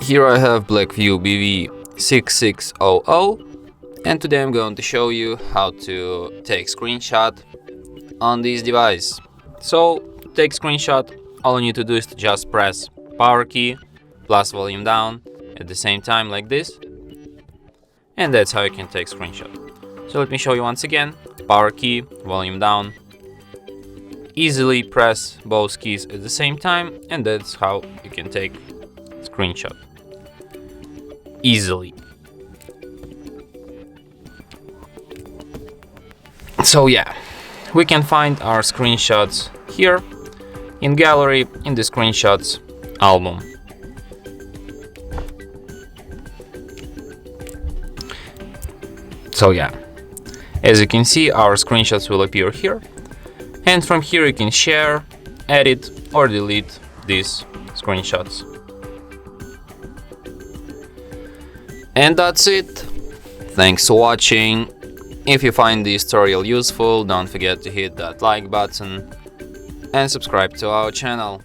Here I have Blackview BV6600, and today I'm going to show you how to take screenshot on this device. So to take screenshot, all you need to do is to just press power key plus volume down at the same time like this, and that's how you can take screenshot. So let me show you once again: power key, volume down. Easily press both keys at the same time, and that's how you can take screenshot easily. So yeah, we can find our screenshots here in gallery in the screenshots album. So yeah, as you can see, our screenshots will appear here, and from here you can share, edit or delete these screenshots. And that's it. Thanks for watching. If you find this tutorial useful, don't forget to hit that like button and subscribe to our channel.